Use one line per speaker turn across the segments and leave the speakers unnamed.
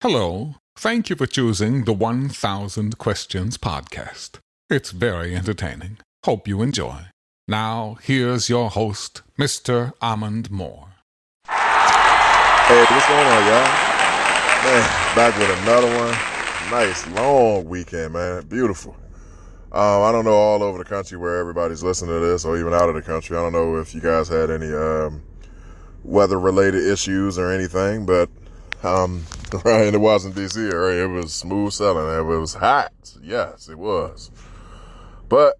Hello. Thank you for choosing the 1000 Questions podcast. It's very entertaining. Hope you enjoy. Now, here's your host, Mr. Amand Moore.
Hey, what's going on, y'all? Man, back with another one. Nice, long weekend, man. Beautiful. I don't know all over the country where everybody's listening to this, or even out of the country. I don't know if you guys had any weather-related issues or anything, but right in Washington, D.C. area, it was smooth sailing. It was hot. Yes, it was. But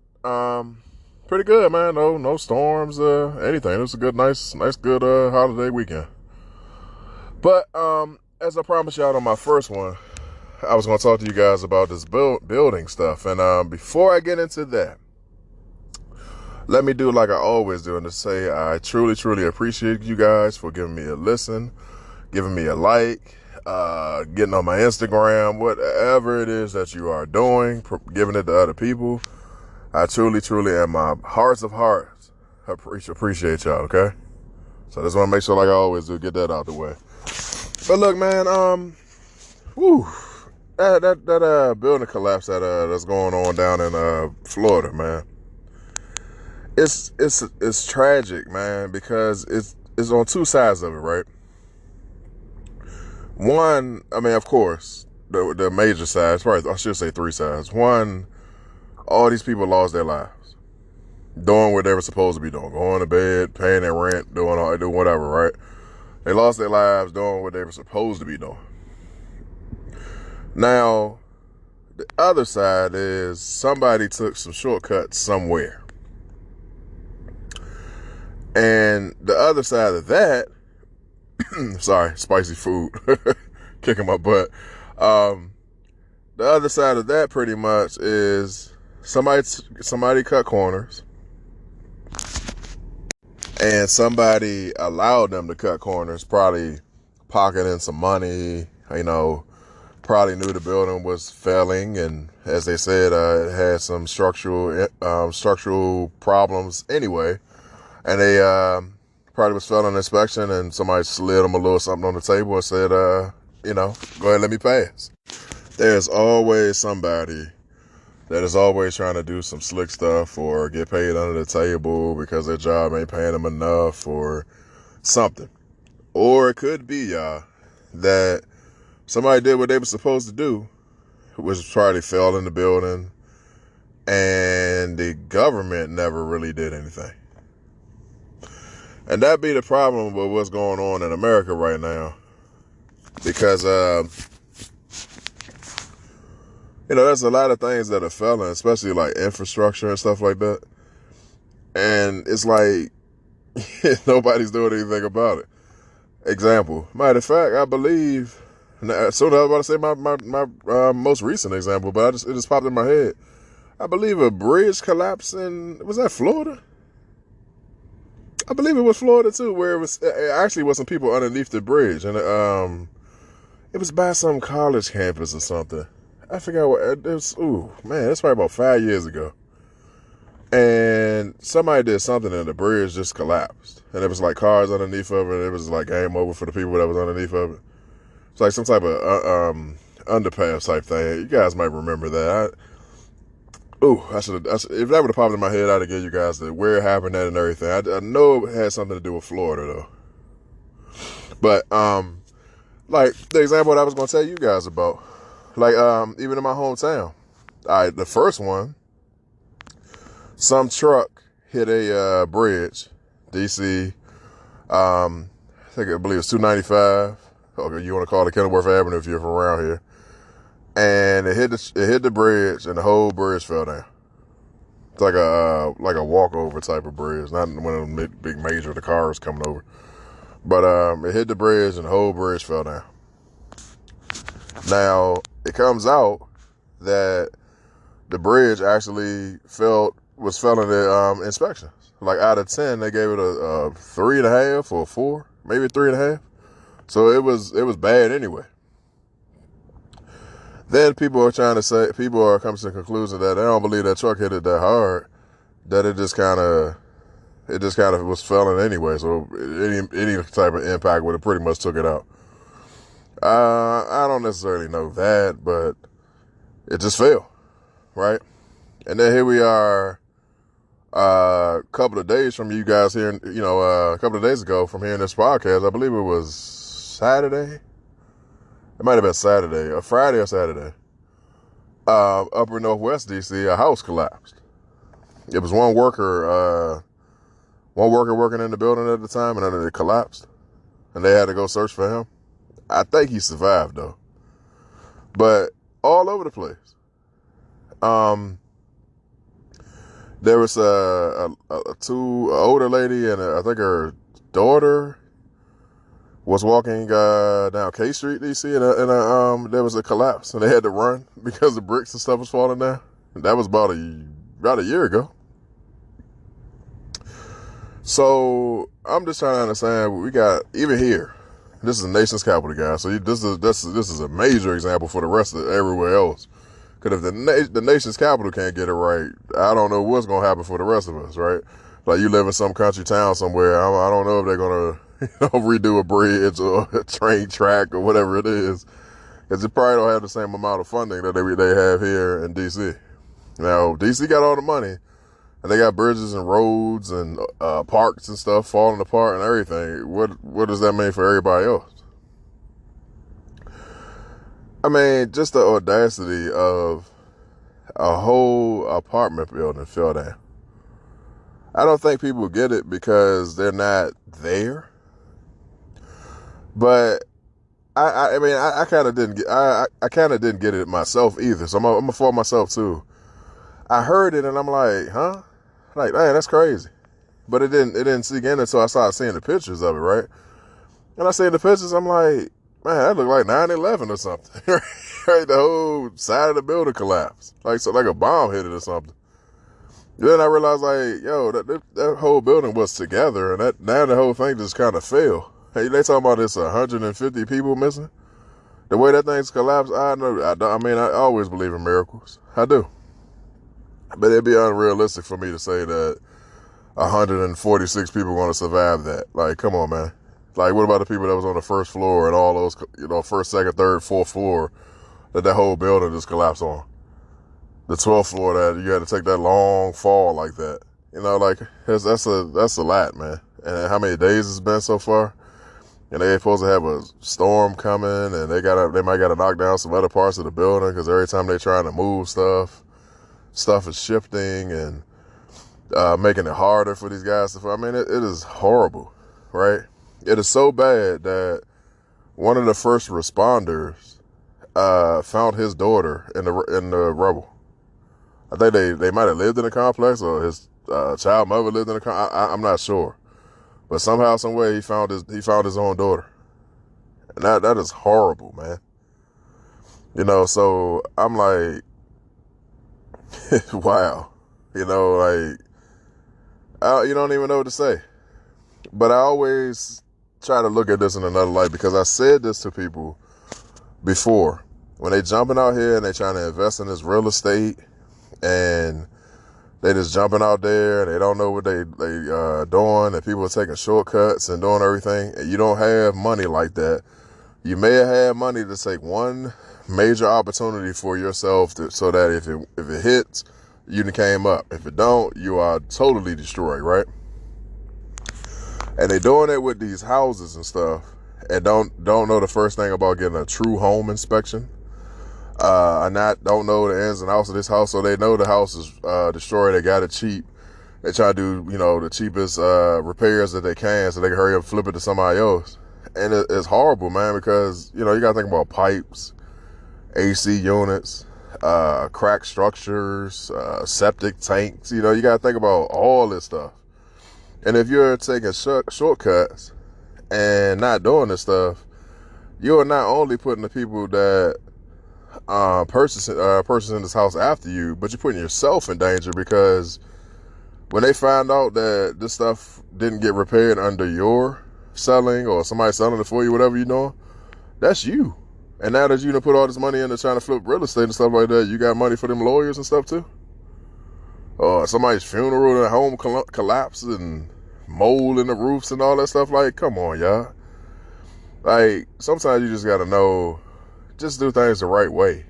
pretty good, man. No storms, anything. It was a good, nice, good holiday weekend. But as I promised y'all on my first one, I was going to talk to you guys about this building stuff. And before I get into that, let me do like I always do and to say I truly appreciate you guys for giving me a listen, giving me a like, getting on my Instagram, whatever it is that you are doing, giving it to other people. I truly, in my hearts of hearts, appreciate y'all, okay? So I just want to make sure, like I always do, get that out the way. But look, man, that building collapse that's going on down in Florida, man. It's tragic, man, because it's on two sides of it, right? One, I mean, of course, the major sides, probably I should say three sides. One, all these people lost their lives doing what they were supposed to be doing, going to bed, paying their rent, doing whatever, right? They lost their lives doing what they were supposed to be doing. Now, the other side is somebody took some shortcuts somewhere. And the other side of that, sorry, spicy food, kicking my butt. The other side of that pretty much is somebody cut corners. And somebody allowed them to cut corners, probably pocketing some money, probably knew the building was failing. And as they said, it had some structural problems anyway. And they probably was failing inspection and somebody slid them a little something on the table and said, go ahead, let me pass. There's always somebody that is always trying to do some slick stuff or get paid under the table because their job ain't paying them enough or something. Or it could be, y'all, that somebody did what they were supposed to do, which probably fell in the building, and the government never really did anything. And that be the problem with what's going on in America right now. Because, there's a lot of things that are failing, especially like infrastructure and stuff like that. And it's like nobody's doing anything about it. Example. Matter of fact, I believe, so I was about to say my most recent example, but it just popped in my head. I believe a bridge collapsed was that Florida? I believe it was Florida too, where it actually was some people underneath the bridge. And it was by some college campus or something. I forgot what it was. Ooh, man, that's probably about 5 years ago. And somebody did something and the bridge just collapsed. And it was like cars underneath of it. It was like game over for the people that was underneath of it. It's like some type of underpass type thing. You guys might remember that. If that would have popped in my head, I'd have given you guys where it happened at and everything. I know it had something to do with Florida though. But like the example that I was going to tell you guys about. Like, even in my hometown, the first one, some truck hit a bridge, DC, I believe it's 295. Okay, you want to call it Kenilworth Avenue if you're from around here. And it hit the bridge, and the whole bridge fell down. It's like a walkover type of bridge, not one of the big major the cars coming over. But it hit the bridge, and the whole bridge fell down. Now, it comes out that the bridge actually was failing the inspections. Like out of 10, they gave it a 3.5 or a 4, maybe 3.5. So it was bad anyway. Then people are coming to the conclusion that they don't believe that truck hit it that hard, that it just kind of was failing anyway. So any type of impact would have pretty much took it out. I don't necessarily know that, but it just fell, right? And then here we are, a couple of days from you guys hearing, a couple of days ago from hearing this podcast. I believe it was Saturday. It might have been Saturday, or Friday or Saturday. Upper Northwest DC, a house collapsed. It was one worker working in the building at the time, and then it collapsed, and they had to go search for him. I think he survived though, but all over the place. There was an older lady and I think her daughter was walking down K Street, DC, and there was a collapse, and they had to run because the bricks and stuff was falling down. That was about a year ago. So I'm just trying to understand what we got even here. This is the nation's capital, guys. So this is a major example for the rest of everywhere else. Because if the nation's capital can't get it right, I don't know what's going to happen for the rest of us, right? Like you live in some country town somewhere, I don't know if they're going to redo a bridge or a train track or whatever it is. Because it probably don't have the same amount of funding that they have here in D.C. Now, D.C. got all the money, and they got bridges and roads and parks and stuff falling apart and everything. What does that mean for everybody else? I mean, just the audacity of a whole apartment building fell down. I don't think people get it because they're not there. But I kind of didn't get I kind of didn't get it myself either. So I'm gonna fault myself too. I heard it and I'm like, huh? Like, man, that's crazy. But it didn't sink in until I started seeing the pictures of it, right? And I seen the pictures, I'm like, man, that looked like 9/11 or something. Right? The whole side of the building collapsed. Like a bomb hit it or something. Then I realized, like, yo, that whole building was together, and now the whole thing just kind of fell. Hey, they talking about this 150 people missing. The way that thing's collapsed, I know. I always believe in miracles. I do. But it'd be unrealistic for me to say that 146 people are going to survive that. Like, come on, man. Like, what about the people that was on the first floor and all those, first, second, third, fourth floor that whole building just collapsed on? The 12th floor that you had to take that long fall like that. Like, that's a lot, man. And how many days it's been so far? And they're supposed to have a storm coming, and they might got to knock down some other parts of the building because every time they're trying to move stuff is shifting and making it harder for these guys to. I mean, it is horrible, right? It is so bad that one of the first responders found his daughter in the rubble. I think they might have lived in the complex, or his child mother lived in the complex. I'm not sure, but somehow, some way, he found his own daughter, and that is horrible, man. So I'm like, wow, you don't even know what to say. But I always try to look at this in another light, because I said this to people before. When they jumping out here and they trying to invest in this real estate, and they just jumping out there and they don't know what they doing, and people are taking shortcuts and doing everything, and you don't have money like that. You may have had money to take one major opportunity for yourself so that if it hits, you came up. If it don't, you are totally destroyed, right? And they doing it with these houses and stuff, and don't know the first thing about getting a true home inspection. Don't know the ins and outs of this house, so they know the house is destroyed. They got it cheap. They try to do the cheapest repairs that they can, so they can hurry up and flip it to somebody else. And it's horrible, man, because you got to think about pipes, AC units, crack structures, septic tanks. You got to think about all this stuff. And if you're taking shortcuts and not doing this stuff, you are not only putting the people that purchasing this house after you, but you're putting yourself in danger, because when they find out that this stuff didn't get repaired under your selling, or somebody selling it for you, whatever you're doing, that's you. And now that you done put all this money into trying to flip real estate and stuff like that, you got money for them lawyers and stuff too? Or somebody's funeral and home collapse and mold in the roofs and all that stuff. Like, come on, y'all. Like, sometimes you just gotta know just do things the right way,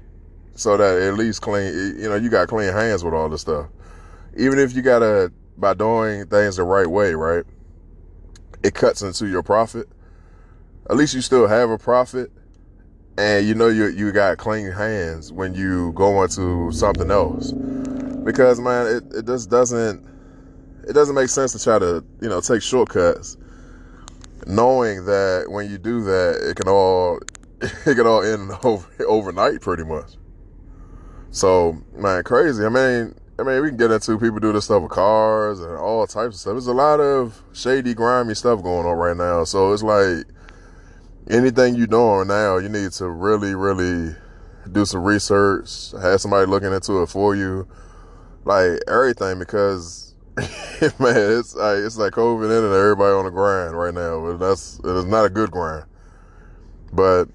so that at least you got clean hands with all this stuff. Even if you gotta, by doing things the right way, right, it cuts into your profit. At least you still have a profit, and you got clean hands when you go into something else. Because, man, it just doesn't make sense to try to take shortcuts, knowing that when you do that, it can all end overnight, pretty much. So, man, crazy. I mean, we can get into people do this stuff with cars and all types of stuff. There's a lot of shady, grimy stuff going on right now. So it's like, anything you're doing now, you need to really, really do some research, have somebody looking into it for you, like everything, because man, it's like COVID in and everybody on the grind right now. But it is not a good grind. But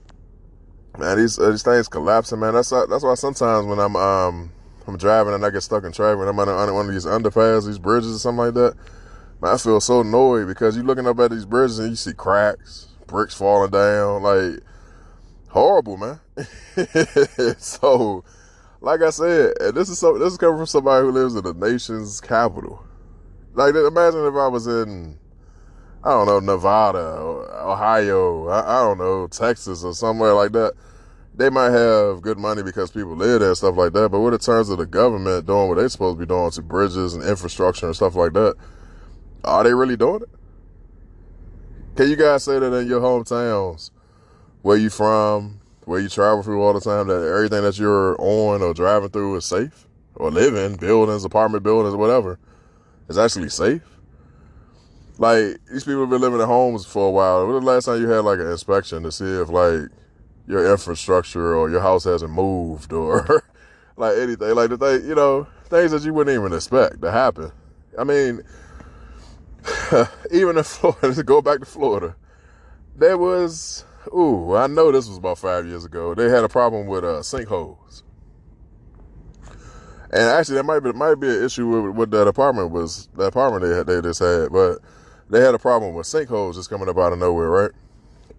man, these things collapsing, man. That's why sometimes when I'm driving and I get stuck in traffic, and I'm on one of these underpasses, these bridges or something like that, man, I feel so annoyed, because you're looking up at these bridges and you see cracks, bricks falling down, like horrible, man. So, like I said, and this is coming from somebody who lives in the nation's capital. Like, imagine if I was in, I don't know, Nevada, or Ohio, I don't know, Texas or somewhere like that. They might have good money because people live there and stuff like that, but what in terms of the government doing what they're supposed to be doing to bridges and infrastructure and stuff like that, are they really doing it? Can you guys say that in your hometowns, where you from, where you travel through all the time, that everything that you're on or driving through is safe? Or live in buildings, apartment buildings, whatever, is actually safe? Like, these people have been living in homes for a while. When was the last time you had like an inspection to see if like your infrastructure or your house hasn't moved, or like anything, like the thing, things that you wouldn't even expect to happen? I mean, even in Florida, to go back to Florida, there was, I know this was about 5 years ago, they had a problem with sinkholes. And actually, that might be an issue with that apartment they just had, but they had a problem with sinkholes just coming up out of nowhere, right?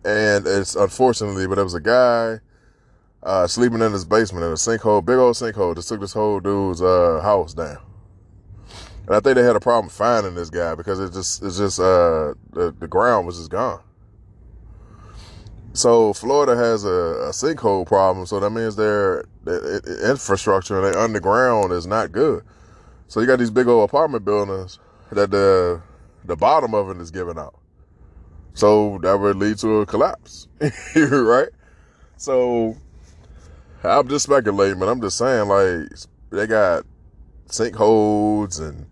And it's unfortunately, but there was a guy sleeping in his basement in a sinkhole, big old sinkhole, just took this whole dude's house down. And I think they had a problem finding this guy because the ground was just gone. So Florida has a sinkhole problem, so that means their infrastructure and their underground is not good. So you got these big old apartment buildings that the bottom of it is giving out. So that would lead to a collapse, right? So I'm just speculating, but I'm just saying, like, they got sinkholes and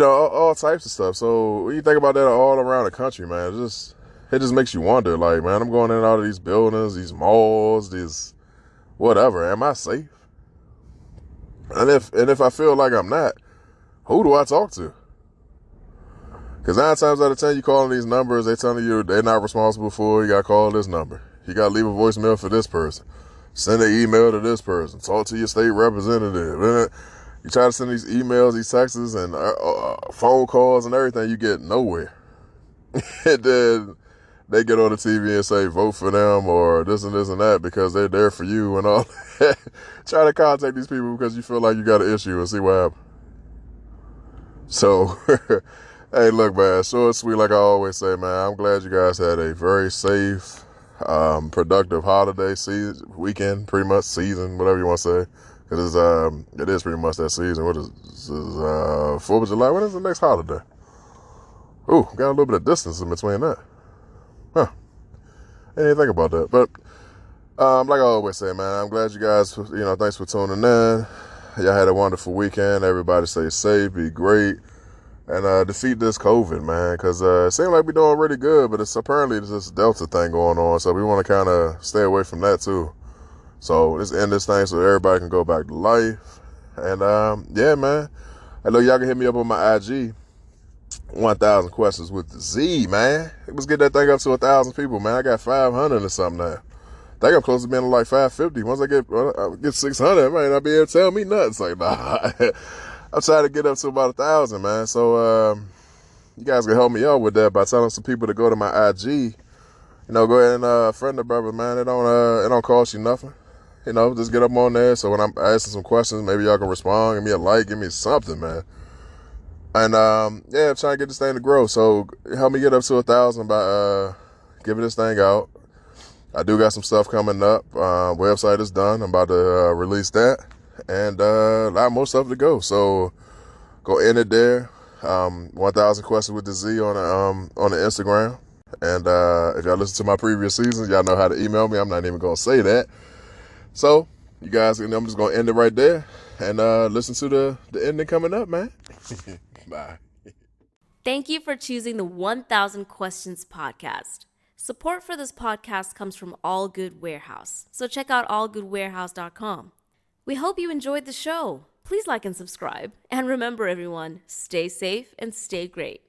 all types of stuff. So when you think about that all around the country, man, it just makes you wonder, like, man, I'm going in and out of these buildings, these malls, these whatever. Am I safe? And if I feel like I'm not, who do I talk to? Because 9 times out of 10, you calling these numbers, they telling you they're not responsible for it. You got to call this number. You got to leave a voicemail for this person. Send an email to this person. Talk to your state representative. You try to send these emails, these texts, and phone calls and everything, you get nowhere. And then they get on the TV and say, vote for them or this and this and that because they're there for you and all that. Try to contact these people because you feel like you got an issue and see what happens. So, hey, look, man, short and sweet, like I always say, man, I'm glad you guys had a very safe, productive holiday weekend, pretty much season, whatever you want to say. Because it is pretty much that season. What is 4th of July? When is the next holiday? Ooh, got a little bit of distance in between that. Huh. I didn't think about that. But like I always say, man, I'm glad you guys, thanks for tuning in. Y'all had a wonderful weekend. Everybody stay safe, be great, and defeat this COVID, man. Because it seems like we're doing really good, but apparently there's this Delta thing going on. So we want to kind of stay away from that too. So let's end this thing so everybody can go back to life. And yeah, man. Hey, look, y'all can hit me up on my IG. 1,000 questions with the Z, man. Let's get that thing up to 1,000 people, man. I got 500 or something now. I think I'm close to being like 550. Once I get 600, man, I'll be able to tell me nothing. It's like, nah. I'm trying to get up to about 1,000, man. So you guys can help me out with that by telling some people to go to my IG. go ahead and friend the brother, man. It don't cost you nothing. Just get up on there. So when I'm asking some questions, maybe y'all can respond, give me a like, give me something, man. And I'm trying to get this thing to grow. So help me get up to 1,000 by giving this thing out. I do got some stuff coming up. Website is done. I'm about to release that, and a lot more stuff to go. So go in it there. 1,000 questions with the Z on the Instagram. And if y'all listen to my previous seasons, y'all know how to email me. I'm not even gonna say that. So you guys, I'm just gonna end it right there and listen to the ending coming up, man. Bye.
Thank you for choosing the 1000 Questions podcast. Support for this podcast comes from All Good Warehouse, so check out allgoodwarehouse.com. We hope you enjoyed the show. Please like and subscribe. And remember, everyone, stay safe and stay great.